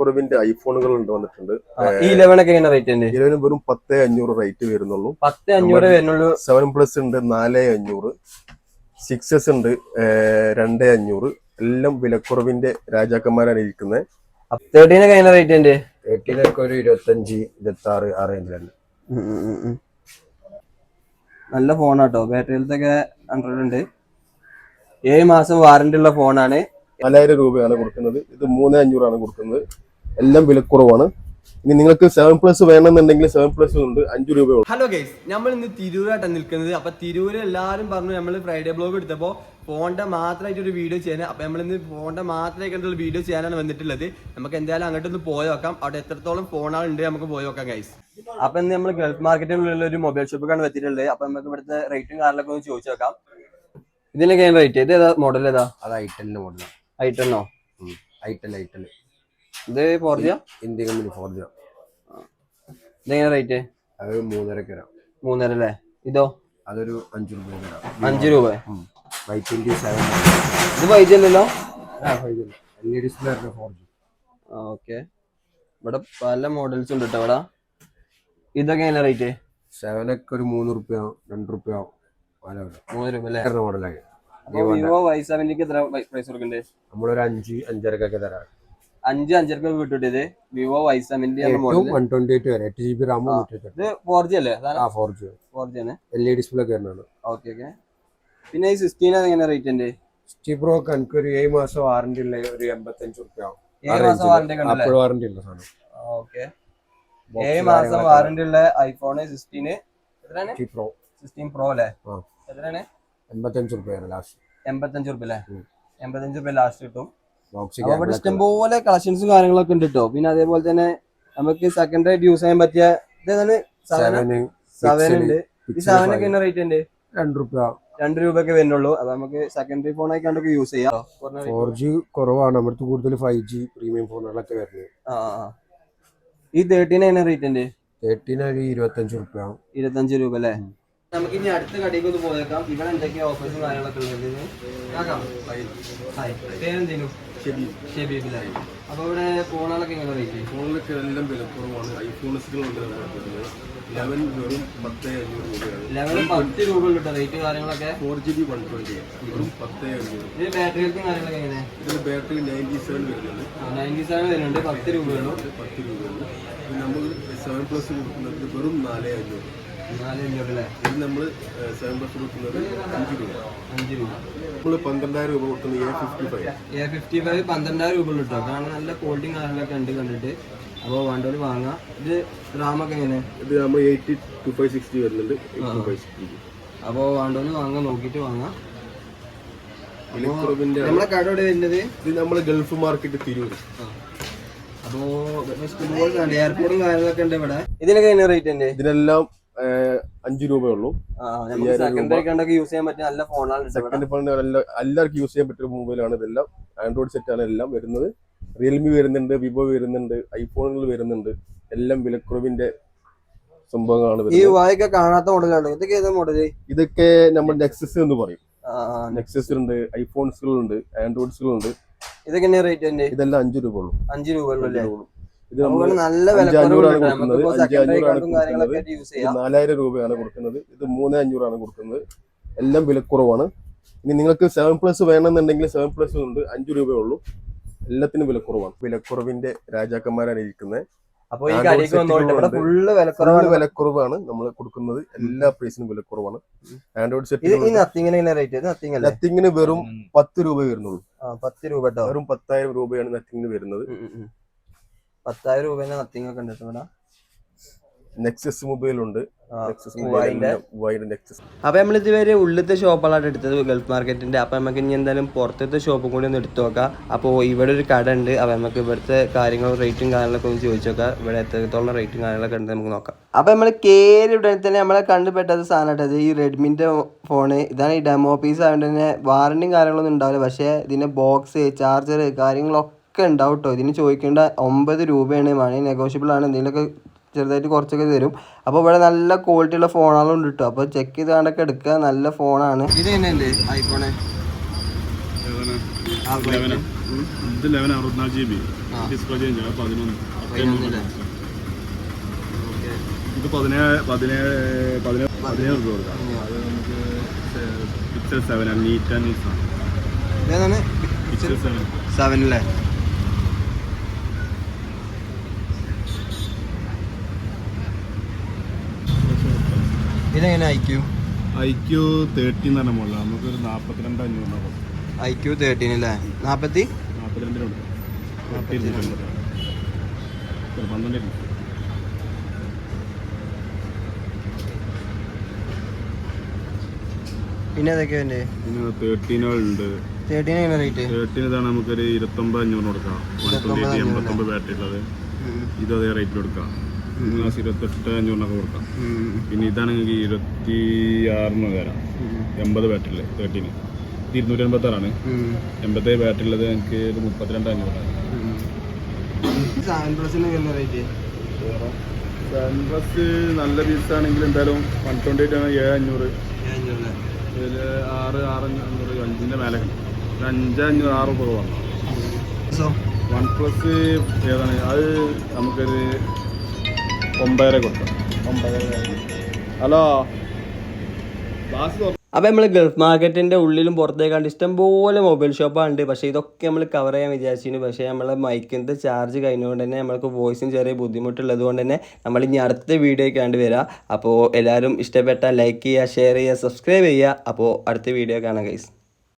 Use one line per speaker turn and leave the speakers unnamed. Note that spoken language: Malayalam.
വിലക്കുറവിന്റെ ഐഫോണുകൾ വന്നിട്ടുണ്ട്.
ഈ 11 ഒക്കെ എങ്ങനെ റേറ്റ് ഉണ്ട്?
11 വെറും 10,500 റേറ്റ് വരുന്നുള്ളൂ.
10,500 വരുന്നുള്ളൂ.
7+ ഉണ്ട് 4,500, 6S ഉണ്ട് 2,500. എല്ലാം വിലക്കുറവിന്റെ രാജാക്കന്മാരാണ് ഇരിക്കുന്നത്.
13 ഒക്കെ എങ്ങനെ റേറ്റ് ഉണ്ട്?
13 ഒരു 25, 26 ആ റേഞ്ചിലാണ്.
നല്ല ഫോണാട്ടോ. ബാറ്ററി ഹെൽത്തൊക്കെ 100 ഉണ്ട്. 7 മാസം വാറന്റി ഉള്ള ഫോണാണ്.
4,000 രൂപയാണ് കൊടുക്കുന്നത്. ഇത് 3,500 കൊടുക്കുന്നത്. എല്ലാം വിലക്കുറവാണ്. ഇനി നിങ്ങൾക്ക് 7+ വേണമെന്നുണ്ടെങ്കിൽ 7+ ഉണ്ട്, 5 രൂപയുള്ളൂ.
ഹലോ ഗൈസ്, നമ്മൾ ഇന്ന് തിരൂരായിട്ടാണ് നിൽക്കുന്നത്. അപ്പൊ തിരൂര് എല്ലാവരും പറഞ്ഞു നമ്മൾ ഫ്രൈഡേ ബ്ലോഗ് എടുത്തപ്പോൾ ഫോണിന്റെ മാത്രമായിട്ട് ഒരു വീഡിയോ ചെയ്യാൻ. അപ്പൊ നമ്മളിന്ന് ഫോണിന്റെ മാത്രമായിട്ടുള്ള വീഡിയോ ചെയ്യാനാണ് വന്നിട്ടുള്ളത്. നമുക്ക് എന്തായാലും അങ്ങോട്ടൊന്ന് പോയി നോക്കാം, അവിടെ എത്രത്തോളം ഫോണുകളുണ്ട് നമുക്ക് പോയി നോക്കാം ഗൈസ്. അപ്പൊ ഇന്ന് നമ്മൾ ഗൾഫ് മാർക്കറ്റിലുള്ള ഒരു മൊബൈൽ ഷോപ്പിലാണ് എത്തിയിട്ടുള്ളത്. അപ്പൊ നമുക്ക് ഇവിടുത്തെ റേറ്റും കാര്യങ്ങളൊക്കെ ഒന്ന് ചോദിച്ചു നോക്കാം. ഇതിനൊക്കെ റേറ്റ് ഇത് ഏതാ മോഡൽ? ഏതാ? അത് ഐറ്റലിന്റെ മോഡൽ. ഐറ്റലിനോ? ഐറ്റൽ. ഇത് 4G?
India company 4G.
ഇതെങ്ങനെ റേറ്റ്?
അത് 3.5 വരാം.
3.5 അല്ലേ? ഇതോ?
അതൊരു 5 രൂപ വരാം.
5 രൂപ.
Y27.
ഇത് 5G അല്ലല്ലോ?
LED display 4G.
ഓക്കെ. ഇവിടെ പല മോഡൽസ് ഉണ്ട് കേട്ടോ ഇവിടെ. ഇതൊക്കെ എങ്ങനെ റേറ്റ്?
7 ഒക്കെ ഒരു 3 രൂപ, 2 രൂപ.
3 രൂപ അല്ലേ?
മോഡലായി.
വിവോ Y7 എത്ര പ്രൈസ് കൊടുക്കണ്ടേ?
നമ്മളൊരു 5, 5.5 തരാം.
5, 5.5 കിട്ടിയത് വിവോ Y7
128 വരെ 8GB RAM.
ഇത് 4G അല്ലേ?
4G
ആണ്.
LED ഡിസ്പ്ലേ വരുന്നതാണ്.
ഓക്കെ. പിന്നെ ഈ 16 എങ്ങനെ റേറ്റ് ഉണ്ട്?
60 Pro എനിക്ക് ഒരു 7 മാസം വാറന്റി ഉള്ള ഒരു 85 രൂപ.
7 മാസം വാറന്റി ഉണ്ട്.
വാറന്റി ഉള്ള സാധനം.
ഓക്കെ. 7 മാസം വാറന്റി ഉള്ള ഐഫോൺ 16 എത്രയാണ്? 16 Pro അല്ലേ? എത്രയാണ്?
85 രൂപ ലാസ്റ്റ്.
85 രൂപ അല്ലേ? 85 രൂപ ലാസ്റ്റ് കിട്ടും. അവിടെ ഇഷ്ടംപോലെ കളക്ഷൻസും കാര്യങ്ങളൊക്കെ ഉണ്ട് കേട്ടോ. പിന്നെ അതേപോലെ തന്നെ നമുക്ക് സെക്കൻഡ് ആയിട്ട് യൂസ് ചെയ്യാൻ പറ്റിയ ഇതാണ് 7 ഉണ്ട്. ഈ 7 ഒക്കെ റേറ്റ് ഉണ്ട്? 2 രൂപയൊക്കെ വരുന്നുള്ളൂ. അപ്പൊ നമുക്ക് സെക്കൻഡറി ഫോൺ ആയിക്കാണ്ടൊക്കെ യൂസ് ചെയ്യാം.
4G കുറവാണ് നമ്മുടെ കൂടുതൽ 5G പ്രീമിയം ഫോണുകളൊക്കെ വരുന്നത്.
ഈ 13 എങ്ങനെ റേറ്റ് ഉണ്ട്?
13 ഒരു 25 രൂപ.
25 രൂപ അല്ലേ? നമുക്ക് ഇനി അടുത്ത കടയിലേക്ക് ഒന്ന് പോയേക്കാം. ഇവിടെ എന്തൊക്കെയാ ഓഫേഴ്സും കാര്യങ്ങളൊക്കെ ഉള്ളത്. അപ്പൊ ഇവിടെ ഫോണുകളൊക്കെ എങ്ങനെ റേറ്റ്?
ഫോണിലൊക്കെ എല്ലാം വിലക്കുറവാണ്. ഐഫോണുകളുണ്ട്. 11 വെറും 10,500 രൂപയാണ്.
11 10 രൂപ കിട്ടും റേറ്റ് കാര്യങ്ങളൊക്കെ.
4GB 120 വെറും 10,500.
ഇത് ബാറ്ററി ഹെൽത്തും കാര്യങ്ങളൊക്കെ എങ്ങനെ?
ഇതിന് ബാറ്ററി 97 വരുന്നുണ്ട്.
97 വരുന്നുണ്ട്. 10 രൂപയുള്ളൂ.
10 രൂപയുള്ളൂ. നമ്മൾ 7+ കൊടുക്കുന്നത് വെറും 4,500.
4,500 അല്ലേ?
ഇത് നമ്മൾ 7+ കൊടുക്കുന്നത് 5 രൂപ.
5 രൂപ.
നമ്മൾ 12,000 രൂപ കൊടുക്കുന്നത്
A55 12,000 രൂപ കിട്ടും. കാരണം നല്ല ക്വാളിറ്റി കാര്യങ്ങളൊക്കെ ഉണ്ട് കണ്ടിട്ട്. അപ്പോൾ വേണ്ടവർ വാങ്ങാം. ഇത് റാമൊക്കെ എങ്ങനെ?
ഇത് നമ്മൾ 82,560 വരുന്നുണ്ട്. 82,560.
അപ്പോൾ വേണ്ടവർ വാങ്ങാൻ നോക്കിയിട്ട് വാങ്ങാം. നമ്മളെ കട ഇവിടെ വരുന്നത്
ഇത് നമ്മൾ ഗൾഫ് മാർക്കറ്റ് തിരൂർ.
അപ്പോൾ എയർപോർട്ടും കാര്യങ്ങളൊക്കെ ഉണ്ട് ഇവിടെ. ഇതിനൊക്കെ എങ്ങനെ റേറ്റ് ഉണ്ട്?
ഇതിനെല്ലാം 5 രൂപയുള്ളൂ.
സെക്കൻഡറി യൂസ് ചെയ്യാൻ പറ്റിയ നല്ല ഫോണാണ്.
സെക്കൻഡ് ഫോൺ എല്ലാവർക്കും യൂസ് ചെയ്യാൻ പറ്റിയ മൊബൈലാണ്. ഇതെല്ലാം ആൻഡ്രോയിഡ് സെറ്റാണ് എല്ലാം വരുന്നത്. റിയൽമി വരുന്നുണ്ട്, വിവോ വരുന്നുണ്ട്, ഐഫോണുകൾ വരുന്നുണ്ട്. എല്ലാം വിലക്കുറവിന്റെ സംഭവങ്ങളാണ്.
ഈ വായൊക്കെ കാണാത്ത മോഡലാണ്. ഇതൊക്കെ ഏതാ മോഡല്?
ഇതൊക്കെ നമ്മൾ നെക്സസ് എന്ന് പറയും. നെക്സസ് ഉണ്ട്, ഐഫോൺസുകളുണ്ട്, ആൻഡ്രോയിഡ്സുകളുണ്ട്.
ഇതൊക്കെ റേറ്റ് ഉണ്ട്?
ഇതെല്ലാം 5 രൂപ ഉള്ളൂ.
5 രൂപ ഉള്ളൂ അല്ലേ?
ഇത് നമ്മൾ 5,500 കൊടുക്കുന്നത്. 4,000 രൂപയാണ് കൊടുക്കുന്നത്. ഇത് 3,500 കൊടുക്കുന്നത്. എല്ലാം വിലക്കുറവാണ്. ഇനി നിങ്ങൾക്ക് 7+ വേണമെന്നുണ്ടെങ്കിൽ 7+ ഉണ്ട്, 5 രൂപയേ ഉള്ളൂ. എല്ലാത്തിനും വിലക്കുറവാണ്. വിലക്കുറവിന്റെ രാജാക്കന്മാരാണ് ഇരിക്കുന്നത്.
അപ്പോൾ ഈ കടയ്ക്ക് വന്നോട്ടെ, ഇവിടെ ഫുള്ള്
വിലക്കുറവാണ് നമ്മൾ കൊടുക്കുന്നത്. എല്ലാ പ്രൈസിനും വിലക്കുറവാണ്. ആൻഡ്രോയിഡ് സെറ്റ് നത്തിങ്ങിന് വെറും 10 രൂപ വരുന്നുള്ളൂ.
10 രൂപ.
വെറും 10,000 രൂപയാണ് നത്തിങ്ങിന് വരുന്നത്.
10,000 രൂപേന്റെ നത്തിങ് ഒക്കെ ഉണ്ട് ഇവിടെ.
നെക്സസ് മൊബൈൽ ഉണ്ട്.
അപ്പൊ നമ്മൾ ഇതുവരെ ഉള്ളിലത്തെ ഷോപ്പുകളാണ് എടുത്തത് ഗൾഫ് മാർക്കറ്റിന്റെ. അപ്പൊ നമുക്ക് ഇനി എന്തായാലും പുറത്തത്തെ ഷോപ്പും കൂടി ഒന്ന് എടുത്തു നോക്കാം. അപ്പോൾ ഇവിടെ ഒരു കട ഉണ്ട്. അപ്പൊ നമുക്ക് ഇവിടുത്തെ കാര്യങ്ങളും റേറ്റും കാര്യങ്ങളൊക്കെ ഒന്ന് ചോദിച്ചു നോക്കാം. ഇവിടെ എത്രത്തോളം റേറ്റും കാര്യങ്ങളൊക്കെ ഉണ്ട് നമുക്ക് നോക്കാം. അപ്പൊ നമ്മൾ കയറി ഉടനെ തന്നെ നമ്മളെ കണ്ടുപെട്ടത് സാധനം ഈ റെഡ്മിന്റെ ഫോണ്. ഇതാണ് ഈ ഡെമോ പീസ് ആയതുകൊണ്ട് തന്നെ വാറന്റിയും കാര്യങ്ങളൊന്നും ഉണ്ടാവില്ല. പക്ഷേ ഇതിന്റെ ബോക്സ്, ചാർജർ കാര്യങ്ങളൊക്കെ ഉണ്ടാവും കേട്ടോ. ഇതിന് ചോദിക്കേണ്ട 9 രൂപയാണ്. മണി നെഗോഷ്യബിൾ ആണ്. എന്തെങ്കിലുമൊക്കെ ചെറുതായിട്ട് കുറച്ചൊക്കെ തരും. അപ്പോൾ ഇവിടെ നല്ല ക്വാളിറ്റി ഉള്ള ഫോണുകളും കിട്ടും. അപ്പോൾ ചെക്ക് ചെയ്താണ്ടൊക്കെ എടുക്കുക. നല്ല ഫോണാണ്. ഇത് തന്നെയല്ലേ ഐഫോണ്?
ഇത് 11 64 GB ഡിസ്പ്ലേ ചേഞ്ച് 11 ഇത് 17 രൂപ കൊടുക്കാം. അത് നമുക്ക് പിക്സൽ 7 ആണ്, നീറ്റ് ആൻഡ് നീറ്റ് ആണ്.
ഏതാണ്
പിക്സൽ
7 അല്ലേ? ഇതെങ്ങനെ IQ
13 എന്ന് പറഞ്ഞ മോഡൽ നമുക്കൊരു 42,500
IQ 13 അല്ലേ? 42
കൊടുക്കാം. 12
പിന്നെ ഏതൊക്കെയാ ഉണ്ട്?
പിന്നെ 13 ഉണ്ട്.
13 എങ്ങനെ റേറ്റ്?
13 ഇതാണ് നമുക്കൊരു 29,500 കൊടുക്കാം. 128 ബാറ്ററി ഉള്ളത്. ഇത് അതേ റേറ്റിൽ കൊടുക്കാം. 28,500 കൊടുക്കാം. പിന്നെ ഇതാണെങ്കിൽ 26 തരാം. 80 ബാറ്ററി 13 286 87 ബാറ്ററി ഉള്ളത് എനിക്ക് 32,500. പ്ലസ് നല്ല പീസാണെങ്കിൽ എന്തായാലും 128 ആണ്. 7,500 ഇതിൽ 6,500 5ൻ്റെ മേലെ 5,500 6 കുറവാണ്. OnePlus ഏതാണ് അത് നമുക്കൊരു 9,500 കൊടുക്കാം. ഹലോ
അപ്പോൾ നമ്മൾ ഗൾഫ് മാർക്കറ്റിൻ്റെ ഉള്ളിലും പുറത്തേക്കാണ്ട് ഇഷ്ടംപോലെ മൊബൈൽ ഷോപ്പാണ്. പക്ഷേ ഇതൊക്കെ നമ്മൾ കവർ ചെയ്യാൻ വിചാരിച്ചിരുന്നു. പക്ഷേ നമ്മളെ മൈക്കിൻ്റെ ചാർജ് കഴിഞ്ഞുകൊണ്ട് തന്നെ നമ്മൾക്ക് വോയിസും ചെറിയ ബുദ്ധിമുട്ടുള്ളത് കൊണ്ട് തന്നെ നമ്മൾ ഇനി അടുത്ത വീഡിയോയ്ക്കാണ്ട് വരാം. അപ്പോൾ എല്ലാവരും ഇഷ്ടപ്പെട്ടാൽ ലൈക്ക് ചെയ്യുക, ഷെയർ ചെയ്യുക, സബ്സ്ക്രൈബ് ചെയ്യുക. അപ്പോൾ അടുത്ത വീഡിയോ കാണാം ഗൈസ്.